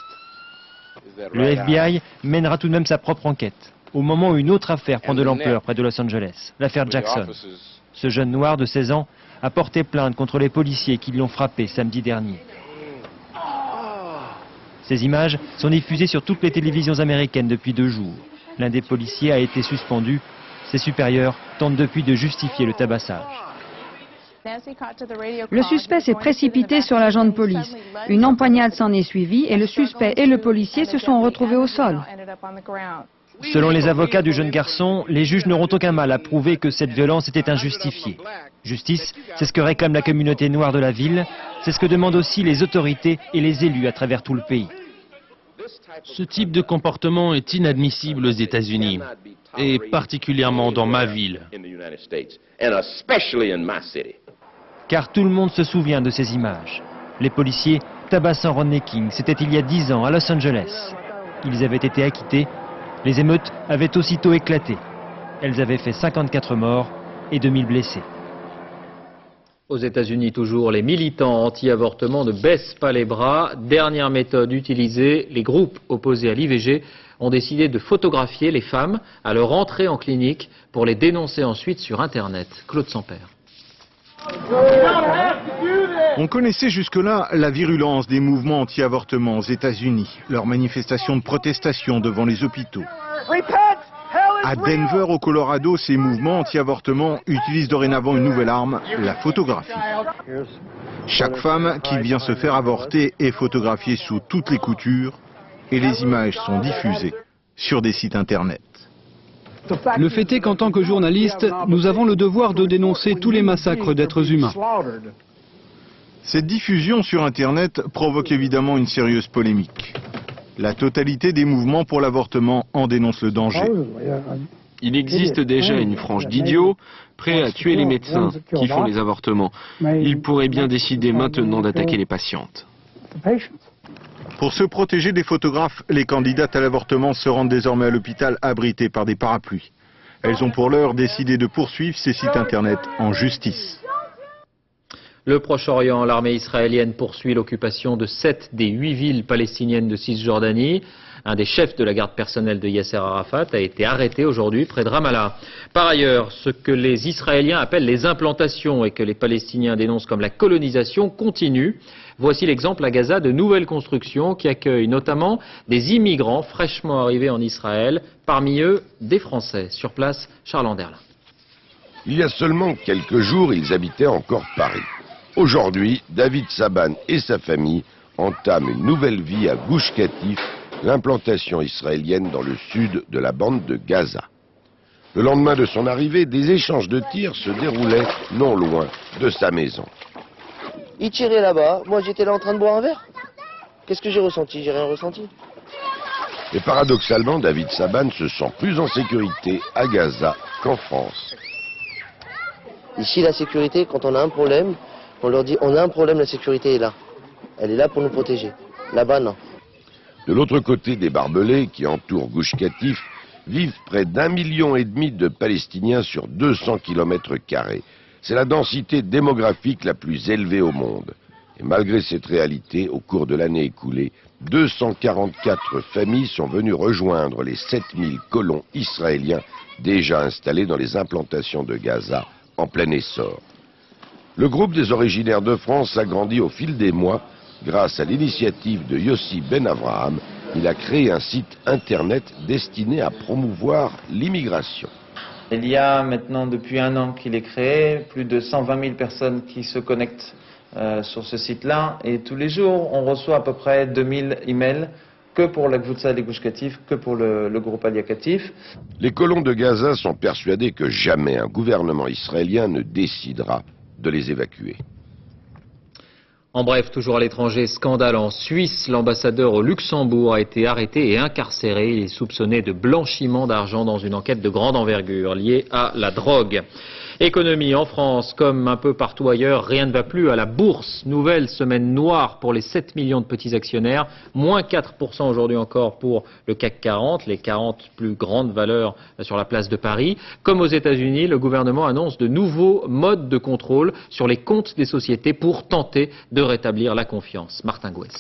Le FBI mènera tout de même sa propre enquête, au moment où une autre affaire prend de l'ampleur près de Los Angeles, l'affaire Jackson. Ce jeune noir de 16 ans a porté plainte contre les policiers qui l'ont frappé samedi dernier. Ces images sont diffusées sur toutes les télévisions américaines depuis 2 jours. L'un des policiers a été suspendu. Ses supérieurs tentent depuis de justifier le tabassage. Le suspect s'est précipité sur l'agent de police. Une empoignade s'en est suivie et le suspect et le policier se sont retrouvés au sol. Selon les avocats du jeune garçon, les juges n'auront aucun mal à prouver que cette violence était injustifiée. Justice, c'est ce que réclame la communauté noire de la ville, c'est ce que demandent aussi les autorités et les élus à travers tout le pays. Ce type de comportement est inadmissible aux États-Unis, et particulièrement dans ma ville. Car tout le monde se souvient de ces images. Les policiers tabassant Rodney King, c'était il y a 10 ans à Los Angeles. Ils avaient été acquittés. Les émeutes avaient aussitôt éclaté. Elles avaient fait 54 morts et 2000 blessés. Aux États-Unis toujours, les militants anti-avortement ne baissent pas les bras. Dernière méthode utilisée, les groupes opposés à l'IVG ont décidé de photographier les femmes à leur entrée en clinique pour les dénoncer ensuite sur Internet. Claude Samper. On connaissait jusque-là la virulence des mouvements anti-avortement aux États-Unis, leurs manifestations de protestation devant les hôpitaux. À Denver, au Colorado, ces mouvements anti-avortement utilisent dorénavant une nouvelle arme, la photographie. Chaque femme qui vient se faire avorter est photographiée sous toutes les coutures et les images sont diffusées sur des sites Internet. Le fait est qu'en tant que journalistes, nous avons le devoir de dénoncer tous les massacres d'êtres humains. Cette diffusion sur Internet provoque évidemment une sérieuse polémique. La totalité des mouvements pour l'avortement en dénonce le danger. Il existe déjà une frange d'idiots prêts à tuer les médecins qui font les avortements. Ils pourraient bien décider maintenant d'attaquer les patientes. Pour se protéger des photographes, les candidates à l'avortement se rendent désormais à l'hôpital abritées par des parapluies. Elles ont pour l'heure décidé de poursuivre ces sites Internet en justice. Le Proche-Orient, l'armée israélienne poursuit l'occupation de 7 des 8 villes palestiniennes de Cisjordanie. Un des chefs de la garde personnelle de Yasser Arafat a été arrêté aujourd'hui près de Ramallah. Par ailleurs, ce que les Israéliens appellent les implantations et que les Palestiniens dénoncent comme la colonisation continue. Voici l'exemple à Gaza de nouvelles constructions qui accueillent notamment des immigrants fraîchement arrivés en Israël, parmi eux des Français. Sur place, Charles Anderlin. Il y a seulement quelques jours, ils habitaient encore Paris. Aujourd'hui, David Saban et sa famille entament une nouvelle vie à Gush Katif, l'implantation israélienne dans le sud de la bande de Gaza. Le lendemain de son arrivée, des échanges de tirs se déroulaient non loin de sa maison. Il tirait là-bas, moi j'étais là en train de boire un verre. Qu'est-ce que j'ai ressenti? J'ai rien ressenti. Et paradoxalement, David Saban se sent plus en sécurité à Gaza qu'en France. Ici, la sécurité, quand on a un problème, on leur dit on a un problème, la sécurité est là. Elle est là pour nous protéger. Là-bas, non. De l'autre côté des barbelés qui entourent Gush Katif, vivent près d'1,5 million de Palestiniens sur 200 km². C'est la densité démographique la plus élevée au monde. Et malgré cette réalité, au cours de l'année écoulée, 244 familles sont venues rejoindre les 7000 colons israéliens déjà installés dans les implantations de Gaza en plein essor. Le groupe des originaires de France s'agrandit au fil des mois grâce à l'initiative de Yossi Ben Avraham. Il a créé un site internet destiné à promouvoir l'immigration. Il y a maintenant depuis 1 an qu'il est créé, plus de 120 000 personnes qui se connectent sur ce site-là. Et tous les jours, on reçoit à peu près 2000 emails que pour la Kvoutsa des Gush Katif, que pour le groupe Alia Katif. Les colons de Gaza sont persuadés que jamais un gouvernement israélien ne décidera de les évacuer. En bref, toujours à l'étranger, scandale en Suisse. L'ambassadeur au Luxembourg a été arrêté et incarcéré. Il est soupçonné de blanchiment d'argent dans une enquête de grande envergure liée à la drogue. Économie en France, comme un peu partout ailleurs, rien ne va plus à la bourse. Nouvelle semaine noire pour les 7 millions de petits actionnaires. Moins 4% aujourd'hui encore pour le CAC 40, les 40 plus grandes valeurs sur la place de Paris. Comme aux États-Unis, le gouvernement annonce de nouveaux modes de contrôle sur les comptes des sociétés pour tenter de rétablir la confiance. Martin Gouès.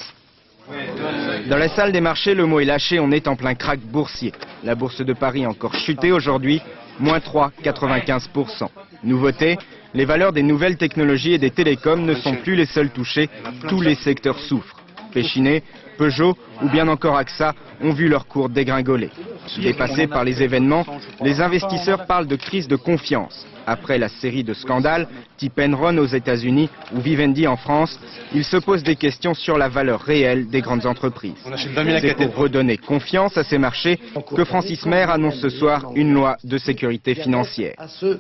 Dans la salle des marchés, le mot est lâché, on est en plein krach boursier. La bourse de Paris a encore chuté aujourd'hui, moins 3,95%. Nouveauté, les valeurs des nouvelles technologies et des télécoms ne sont plus les seules touchées, tous les secteurs souffrent. Péchinet, Peugeot ou bien encore AXA ont vu leur cours dégringoler. Dépassés par les événements, les investisseurs parlent de crise de confiance. Après la série de scandales, type Enron aux États-Unis ou Vivendi en France, ils se posent des questions sur la valeur réelle des grandes entreprises. C'est pour redonner confiance à ces marchés que Francis Maire annonce ce soir une loi de sécurité financière.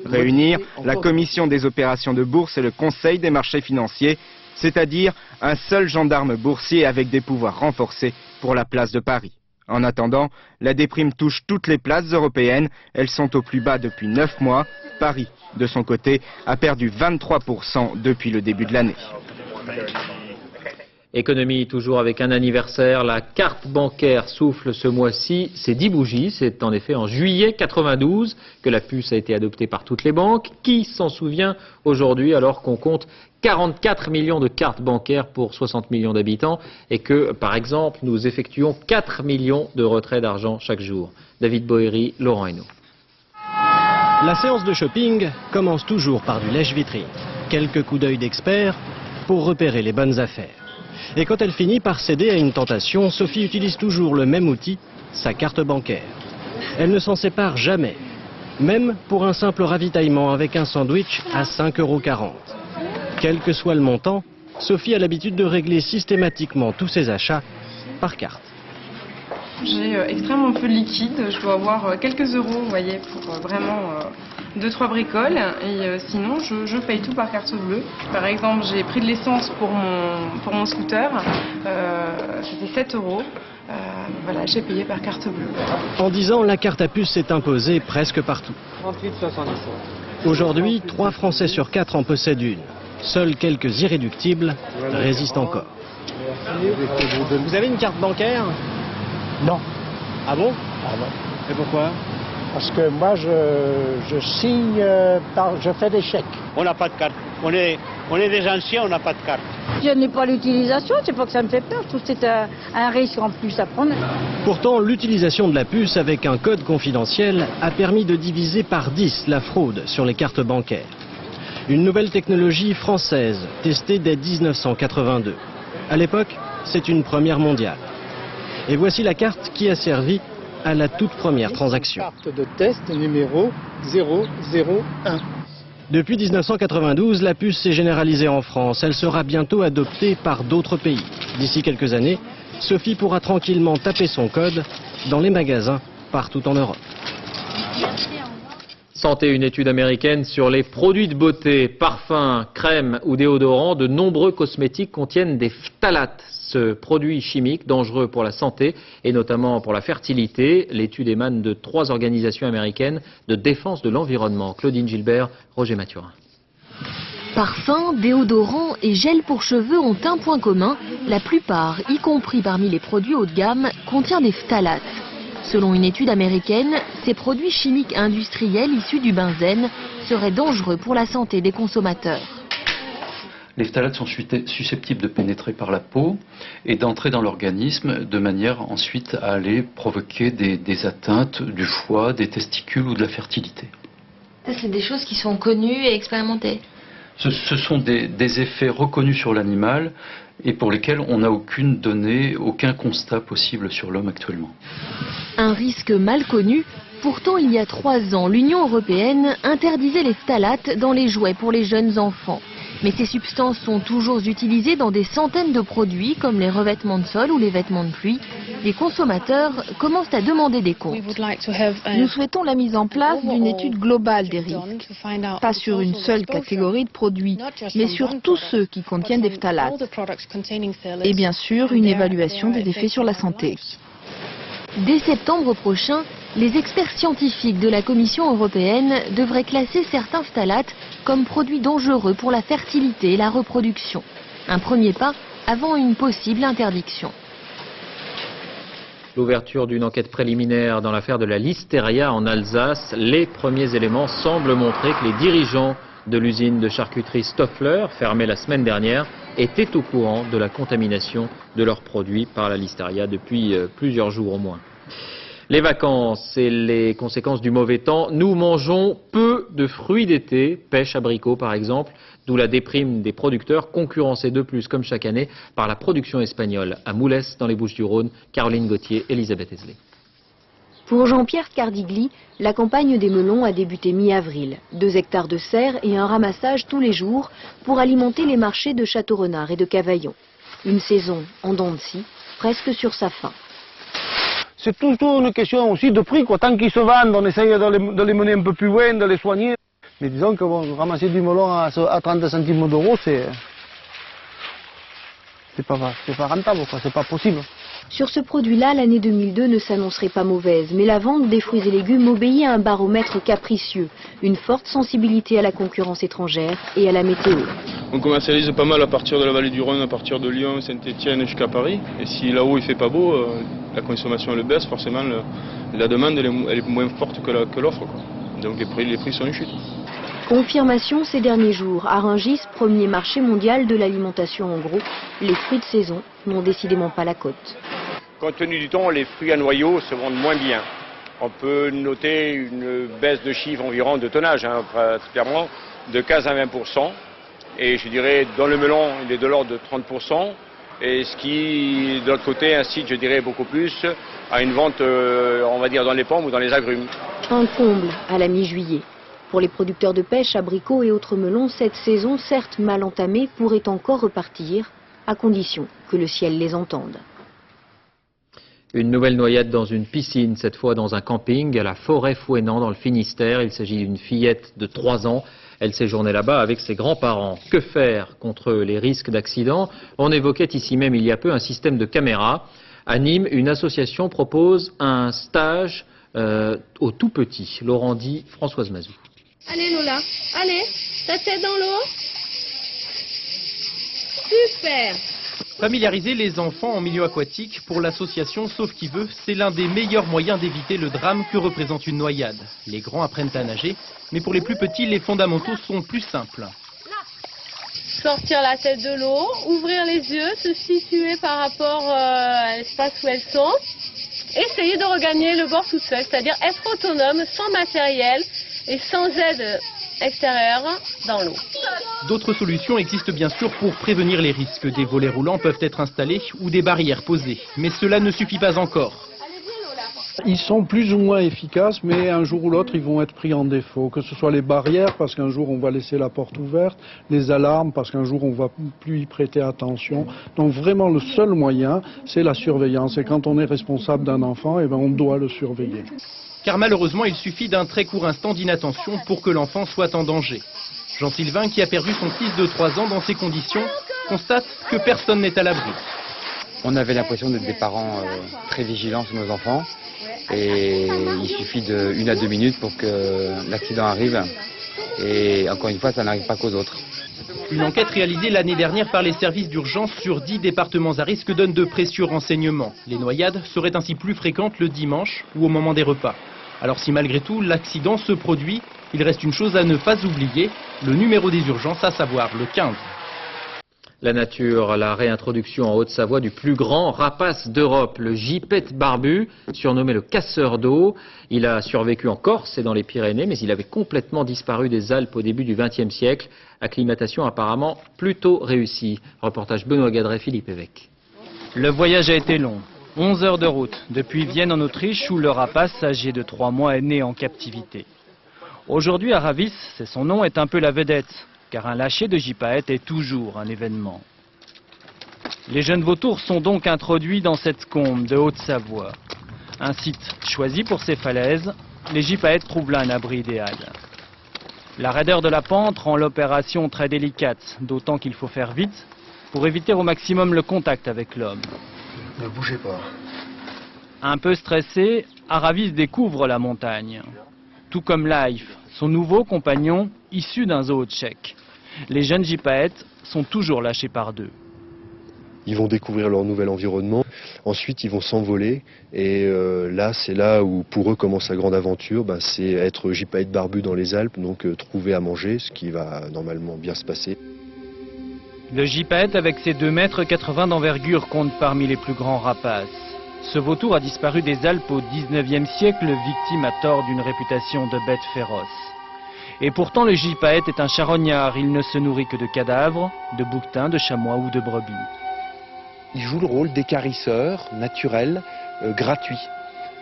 Réunir la commission des opérations de bourse et le conseil des marchés financiers, c'est-à-dire un seul gendarme boursier avec des pouvoirs renforcés pour la place de Paris. En attendant, la déprime touche toutes les places européennes. Elles sont au plus bas depuis 9 mois. Paris, de son côté, a perdu 23% depuis le début de l'année. Économie toujours avec un anniversaire, la carte bancaire souffle ce mois-ci ses 10 bougies. C'est en effet en juillet 92 que la puce a été adoptée par toutes les banques. Qui s'en souvient aujourd'hui alors qu'on compte 44 millions de cartes bancaires pour 60 millions d'habitants et que, par exemple, nous effectuons 4 millions de retraits d'argent chaque jour. David Boéry, Laurent Hainaut. La séance de shopping commence toujours par du lèche-vitrine. Quelques coups d'œil d'experts pour repérer les bonnes affaires. Et quand elle finit par céder à une tentation, Sophie utilise toujours le même outil, sa carte bancaire. Elle ne s'en sépare jamais, même pour un simple ravitaillement avec un sandwich à 5,40 €. Quel que soit le montant, Sophie a l'habitude de régler systématiquement tous ses achats par carte. J'ai extrêmement peu de liquide, je dois avoir quelques euros, vous voyez, pour vraiment 2-3 bricoles, et sinon je paye tout par carte bleue. Par exemple, j'ai pris de l'essence pour mon scooter, c'était 7 €, voilà, j'ai payé par carte bleue. En 10 ans, la carte à puce s'est imposée presque partout. 38,77. Aujourd'hui, 3 Français sur 4 en possèdent une. Seuls quelques irréductibles résistent encore. Vous avez une carte bancaire ? Non. Ah bon? Ah non. Et pourquoi? Parce que moi, je signe, je fais des chèques. On n'a pas de carte. On est des anciens, on n'a pas de carte. Je n'ai pas l'utilisation, c'est pas que ça me fait peur. Je trouve que c'est un risque en plus à prendre. Pourtant, l'utilisation de la puce avec un code confidentiel a permis de diviser par 10 la fraude sur les cartes bancaires. Une nouvelle technologie française, testée dès 1982. À l'époque, c'est une première mondiale. Et voici la carte qui a servi à la toute première transaction. Carte de test numéro 001. Depuis 1992, la puce s'est généralisée en France. Elle sera bientôt adoptée par d'autres pays. D'ici quelques années, Sophie pourra tranquillement taper son code dans les magasins partout en Europe. Santé, une étude américaine sur les produits de beauté, parfums, crèmes ou déodorants. De nombreux cosmétiques contiennent des phtalates, ce produit chimique dangereux pour la santé et notamment pour la fertilité. L'étude émane de 3 organisations américaines de défense de l'environnement. Claudine Gilbert, Roger Mathurin. Parfums, déodorants et gel pour cheveux ont un point commun. La plupart, y compris parmi les produits haut de gamme, contiennent des phtalates. Selon une étude américaine, ces produits chimiques industriels issus du benzène seraient dangereux pour la santé des consommateurs. Les phtalates sont susceptibles de pénétrer par la peau et d'entrer dans l'organisme de manière ensuite à aller provoquer des atteintes du foie, des testicules ou de la fertilité. Ça, c'est des choses qui sont connues et expérimentées. Ce sont des effets reconnus sur l'animal et pour lesquels on n'a aucune donnée, aucun constat possible sur l'homme actuellement. Un risque mal connu. Pourtant, il y a 3 ans, l'Union européenne interdisait les phtalates dans les jouets pour les jeunes enfants. Mais ces substances sont toujours utilisées dans des centaines de produits comme les revêtements de sol ou les vêtements de pluie. les consommateurs commencent à demander des comptes. Nous souhaitons la mise en place d'une étude globale des risques, pas sur une seule catégorie de produits, mais sur tous ceux qui contiennent des phtalates. Et bien sûr, une évaluation des effets sur la santé. Dès septembre prochain, les experts scientifiques de la Commission européenne devraient classer certains phtalates comme produits dangereux pour la fertilité et la reproduction. Un premier pas avant une possible interdiction. L'ouverture d'une enquête préliminaire dans l'affaire de la listeria en Alsace, les premiers éléments semblent montrer que les dirigeants de l'usine de charcuterie Stoffler, fermée la semaine dernière, étaient au courant de la contamination de leurs produits par la listeria depuis plusieurs jours au moins. Les vacances et les conséquences du mauvais temps, nous mangeons peu de fruits d'été, pêche, abricots par exemple, d'où la déprime des producteurs, concurrencés de plus, comme chaque année, par la production espagnole. À Moulès, dans les Bouches-du-Rhône, Caroline Gauthier, Elisabeth Esley. Pour Jean-Pierre Cardigli, la campagne des melons a débuté mi-avril. 2 hectares de serre et un ramassage tous les jours pour alimenter les marchés de Château-Renard et de Cavaillon. Une saison en dents de scie, presque sur sa fin. C'est toujours une question aussi de prix, quoi. Tant qu'ils se vendent, on essaye de les mener un peu plus loin, de les soigner. Mais disons que bon, ramasser du melon à 30 centimes d'euros, c'est pas rentable, quoi. C'est pas possible. Sur ce produit-là, l'année 2002 ne s'annoncerait pas mauvaise, mais la vente des fruits et légumes obéit à un baromètre capricieux, une forte sensibilité à la concurrence étrangère et à la météo. On commercialise pas mal à partir de la vallée du Rhône, à partir de Lyon, Saint-Étienne jusqu'à Paris. Et si là-haut il fait pas beau, la consommation elle baisse, forcément la demande elle est moins forte que l'offre. Donc les prix sont en chute. Confirmation ces derniers jours, à Rungis, premier marché mondial de l'alimentation en gros, les fruits de saison n'ont décidément pas la cote. Compte tenu du temps, les fruits à noyaux se vendent moins bien. On peut noter une baisse de chiffre environ de tonnage, clairement, de 15 à 20%. Et je dirais, dans le melon, il est de l'ordre de 30%. Et ce qui, de l'autre côté, incite, je dirais, beaucoup plus à une vente, on va dire, dans les pommes ou dans les agrumes. Un comble à la mi-juillet. Pour les producteurs de pêche, abricots et autres melons, cette saison, certes mal entamée, pourrait encore repartir, à condition que le ciel les entende. Une nouvelle noyade dans une piscine, cette fois dans un camping à la Forêt-Fouesnant dans le Finistère. Il s'agit d'une fillette de 3 ans. Elle séjournait là-bas avec ses grands-parents. Que faire contre les risques d'accident? On évoquait ici même il y a peu un système de caméras. À Nîmes, une association propose un stage aux tout petits. Laurent dit, Françoise Mazou. Allez Lola, allez, ta tête dans l'eau. Super. Familiariser les enfants en milieu aquatique, pour l'association Sauve qui veut, c'est l'un des meilleurs moyens d'éviter le drame que représente une noyade. Les grands apprennent à nager, mais pour les plus petits, les fondamentaux sont plus simples. Sortir la tête de l'eau, ouvrir les yeux, se situer par rapport à l'espace où elles sont. Essayer de regagner le bord tout seul, c'est-à-dire être autonome, sans matériel et sans aide extérieure dans l'eau. D'autres solutions existent bien sûr pour prévenir les risques. Des volets roulants peuvent être installés ou des barrières posées. Mais cela ne suffit pas encore. Ils sont plus ou moins efficaces, mais un jour ou l'autre, ils vont être pris en défaut. Que ce soit les barrières, parce qu'un jour, on va laisser la porte ouverte, les alarmes, parce qu'un jour, on ne va plus y prêter attention. Donc vraiment, le seul moyen, c'est la surveillance. Et quand on est responsable d'un enfant, eh ben, on doit le surveiller. Car malheureusement, il suffit d'un très court instant d'inattention pour que l'enfant soit en danger. Jean-Sylvain, qui a perdu son fils de 3 ans dans ces conditions, constate que personne n'est à l'abri. On avait l'impression d'être des parents très vigilants sur nos enfants. Et il suffit de 1 à 2 minutes pour que l'accident arrive. Et encore une fois, ça n'arrive pas qu'aux autres. Une enquête réalisée l'année dernière par les services d'urgence sur 10 départements à risque donne de précieux renseignements. Les noyades seraient ainsi plus fréquentes le dimanche ou au moment des repas. Alors si malgré tout l'accident se produit, il reste une chose à ne pas oublier, le numéro des urgences, à savoir le 15. La nature, la réintroduction en Haute-Savoie du plus grand rapace d'Europe, le gypaète barbu, surnommé le casseur d'eau. Il a survécu en Corse et dans les Pyrénées, mais il avait complètement disparu des Alpes au début du XXe siècle. Acclimatation apparemment plutôt réussie. Reportage Benoît Gadret, Philippe Évêque. Le voyage a été long. 11 heures de route, depuis Vienne en Autriche, où le rapace âgé de 3 mois est né en captivité. Aujourd'hui, à Ravis, c'est son nom, est un peu la vedette. Car un lâcher de gypaète est toujours un événement. Les jeunes vautours sont donc introduits dans cette combe de Haute-Savoie. Un site choisi pour ses falaises, les gypaètes trouvent là un abri idéal. La raideur de la pente rend l'opération très délicate, d'autant qu'il faut faire vite pour éviter au maximum le contact avec l'homme. Ne bougez pas. Un peu stressé, Aravis découvre la montagne. Tout comme Life, son nouveau compagnon issu d'un zoo tchèque. Les jeunes gypaètes sont toujours lâchés par deux. Ils vont découvrir leur nouvel environnement, ensuite ils vont s'envoler et là c'est là où pour eux commence la grande aventure, c'est être gypaète barbu dans les Alpes, donc trouver à manger, ce qui va normalement bien se passer. Le gypaète avec ses 2,80 m d'envergure compte parmi les plus grands rapaces. Ce vautour a disparu des Alpes au 19e siècle, victime à tort d'une réputation de bête féroce. Et pourtant le gypaète est un charognard, il ne se nourrit que de cadavres, de bouquetins, de chamois ou de brebis. Il joue le rôle d'écarisseur naturel, gratuit.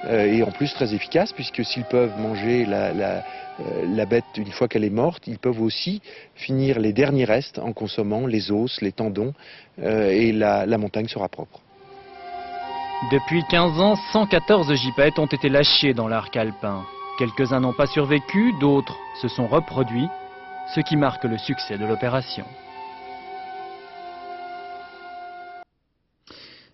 Et en plus très efficace, puisque s'ils peuvent manger la bête une fois qu'elle est morte, ils peuvent aussi finir les derniers restes en consommant les os, les tendons, et la montagne sera propre. Depuis 15 ans, 114 gypaètes ont été lâchés dans l'arc alpin. Quelques-uns n'ont pas survécu, d'autres se sont reproduits, ce qui marque le succès de l'opération.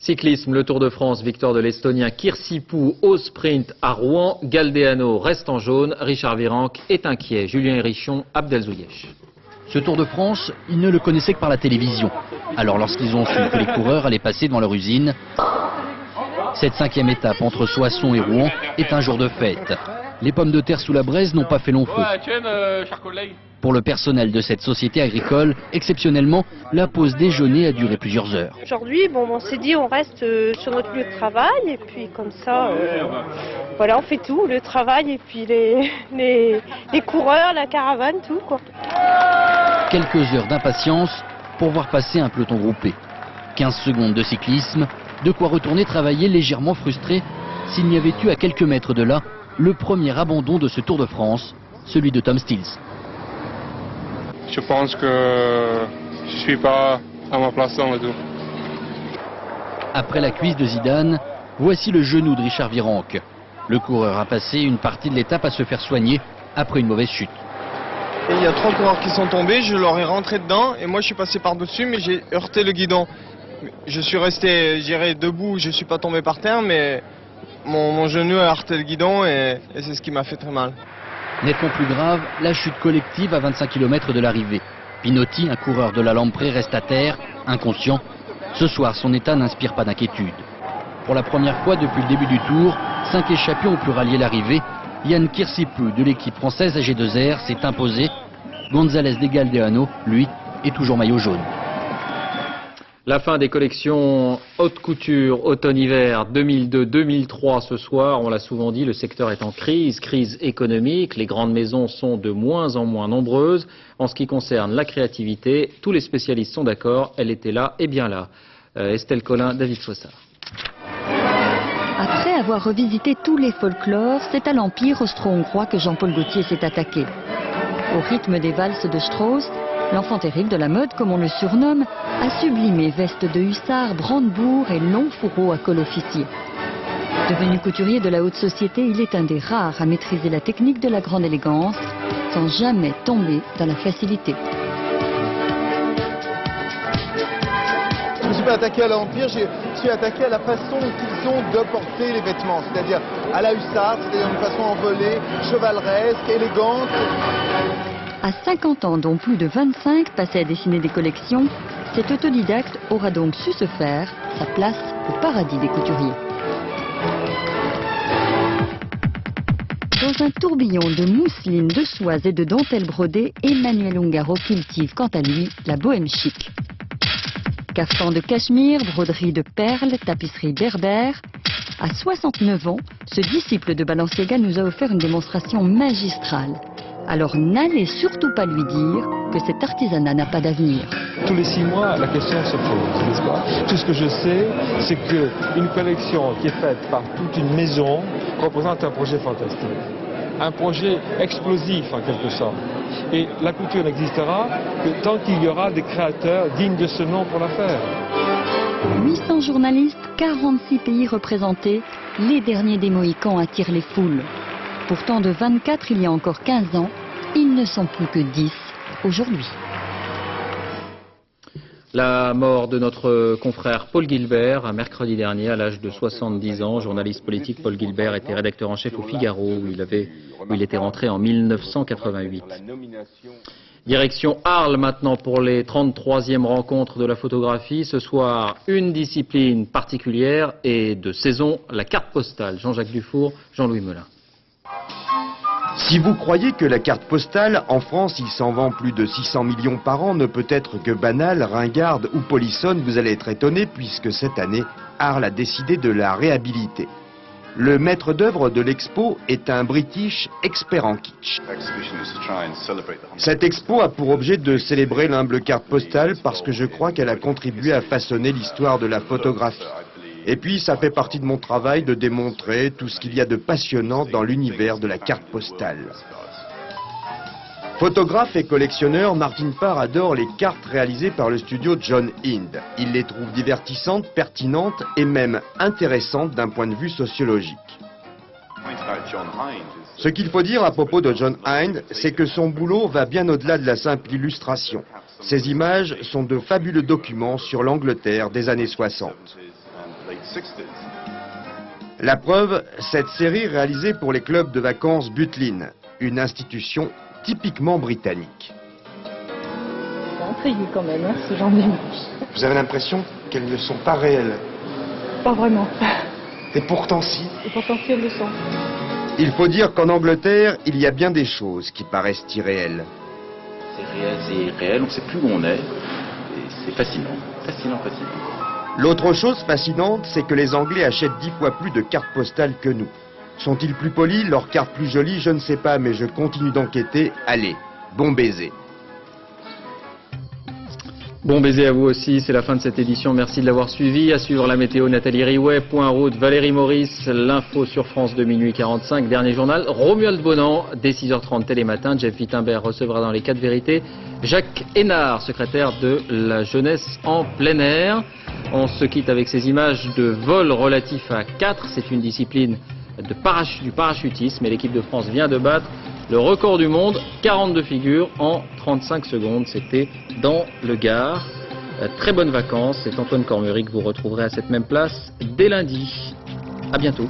Cyclisme, le Tour de France, victoire de l'Estonien Kirsipuu au sprint à Rouen. Galdeano reste en jaune, Richard Virenque est inquiet. Julien Hérichon, Abdelzouyesh. Ce Tour de France, ils ne le connaissaient que par la télévision. Alors lorsqu'ils ont su que les coureurs allaient passer devant leur usine, cette 5e étape entre Soissons et Rouen est un jour de fête. Les pommes de terre sous la braise n'ont pas fait long feu. Pour le personnel de cette société agricole, exceptionnellement, la pause déjeuner a duré plusieurs heures. Aujourd'hui, on s'est dit on reste sur notre lieu de travail et puis comme ça, voilà, on fait tout, le travail et puis les coureurs, la caravane, tout quoi. Quelques heures d'impatience pour voir passer un peloton groupé. 15 secondes de cyclisme, de quoi retourner travailler légèrement frustré s'il n'y avait eu à quelques mètres de là le premier abandon de ce Tour de France, celui de Tom Stills. Je pense que je ne suis pas à ma place dans le Tour. Après la cuisse de Zidane, voici le genou de Richard Virenque. Le coureur a passé une partie de l'étape à se faire soigner après une mauvaise chute. Il y a 3 coureurs qui sont tombés, je leur ai rentré dedans et moi je suis passé par-dessus mais j'ai heurté le guidon. Je suis resté, je dirais, debout, je ne suis pas tombé par terre mais mon genou a heurté le guidon et c'est ce qui m'a fait très mal. Nettement plus grave, la chute collective à 25 km de l'arrivée. Pinotti, un coureur de la Lamprey, reste à terre, inconscient. Ce soir, son état n'inspire pas d'inquiétude. Pour la première fois depuis le début du Tour, 5 échappés ont pu rallier l'arrivée. Yann Kirsipuu de l'équipe française AG2R s'est imposé. González de Galdeano, lui, est toujours maillot jaune. La fin des collections haute couture automne-hiver 2002-2003 ce soir. On l'a souvent dit, le secteur est en crise, crise économique. Les grandes maisons sont de moins en moins nombreuses. En ce qui concerne la créativité, tous les spécialistes sont d'accord, elle était là et bien là. Estelle Collin, David Fossard. Après avoir revisité tous les folklores, c'est à l'Empire austro-hongrois que Jean-Paul Gaultier s'est attaqué. Au rythme des valses de Strauss, l'enfant terrible de la mode, comme on le surnomme, a sublimé veste de hussard, brandebourg et long fourreau à col officier. Devenu couturier de la haute société, il est un des rares à maîtriser la technique de la grande élégance, sans jamais tomber dans la facilité. Je ne me suis pas attaqué à l'Empire, je suis attaqué à la façon qu'ils ont de porter les vêtements, c'est-à-dire à la hussarde, c'est-à-dire une façon envolée, chevaleresque, élégante. À 50 ans, dont plus de 25 passés à dessiner des collections, cet autodidacte aura donc su se faire sa place au paradis des couturiers. Dans un tourbillon de mousseline, de soie et de dentelle brodée, Emmanuel Ungaro cultive quant à lui la bohème chic. Caftan de cachemire, broderie de perles, tapisserie berbère. À 69 ans, ce disciple de Balenciaga nous a offert une démonstration magistrale. Alors n'allez surtout pas lui dire que cet artisanat n'a pas d'avenir. Tous les 6 mois, la question se pose, n'est-ce pas? Tout ce que je sais, c'est qu'une collection qui est faite par toute une maison représente un projet fantastique. Un projet explosif en quelque sorte. Et la couture n'existera que tant qu'il y aura des créateurs dignes de ce nom pour la faire. 800 journalistes, 46 pays représentés, les derniers des Mohicans attirent les foules. Pourtant, de 24 il y a encore 15 ans, ils ne sont plus que 10 aujourd'hui. La mort de notre confrère Paul Gilbert, un mercredi dernier, à l'âge de 70 ans. Journaliste politique, Paul Gilbert était rédacteur en chef au Figaro, où il était rentré en 1988. Direction Arles maintenant pour les 33e rencontres de la photographie. Ce soir, une discipline particulière et de saison, la carte postale. Jean-Jacques Dufour, Jean-Louis Melin. Si vous croyez que la carte postale, en France, il s'en vend plus de 600 millions par an, ne peut être que banale, ringarde ou polissonne, vous allez être étonné puisque cette année, Arles a décidé de la réhabiliter. Le maître d'œuvre de l'expo est un British expert en kitsch. Cette expo a pour objet de célébrer l'humble carte postale parce que je crois qu'elle a contribué à façonner l'histoire de la photographie. Et puis, ça fait partie de mon travail de démontrer tout ce qu'il y a de passionnant dans l'univers de la carte postale. Photographe et collectionneur, Martin Parr adore les cartes réalisées par le studio John Hind. Il les trouve divertissantes, pertinentes et même intéressantes d'un point de vue sociologique. Ce qu'il faut dire à propos de John Hind, c'est que son boulot va bien au-delà de la simple illustration. Ces images sont de fabuleux documents sur l'Angleterre des années 60. La preuve, cette série réalisée pour les clubs de vacances Butlin, une institution typiquement britannique. C'est intriguant quand même, hein, ce genre d'images. Vous avez l'impression qu'elles ne sont pas réelles? Pas vraiment. Et pourtant si. Et pourtant si, elles le sont. Il faut dire qu'en Angleterre, il y a bien des choses qui paraissent irréelles. C'est irréel, on ne sait plus où on est. Et c'est fascinant, fascinant. L'autre chose fascinante, c'est que les Anglais achètent 10 fois plus de cartes postales que nous. Sont-ils plus polis, leurs cartes plus jolies? Je ne sais pas, mais je continue d'enquêter. Allez, bon baiser. Bon baiser à vous aussi, c'est la fin de cette édition. Merci de l'avoir suivi. À suivre la météo, Nathalie Riouet, Point Route, Valérie Maurice, l'info sur France de minuit 45, dernier journal. Romuald Bonan, dès 6h30 Télématin. Jeff Wittenberg recevra dans les 4 vérités Jacques Hénard, secrétaire de la jeunesse en plein air. On se quitte avec ces images de vol relatif à 4. C'est une discipline du parachutisme et l'équipe de France vient de battre le record du monde, 42 figures en 35 secondes. C'était dans le Gard. Très bonnes vacances. C'est Antoine Cormeric que vous retrouverez à cette même place dès lundi. À bientôt.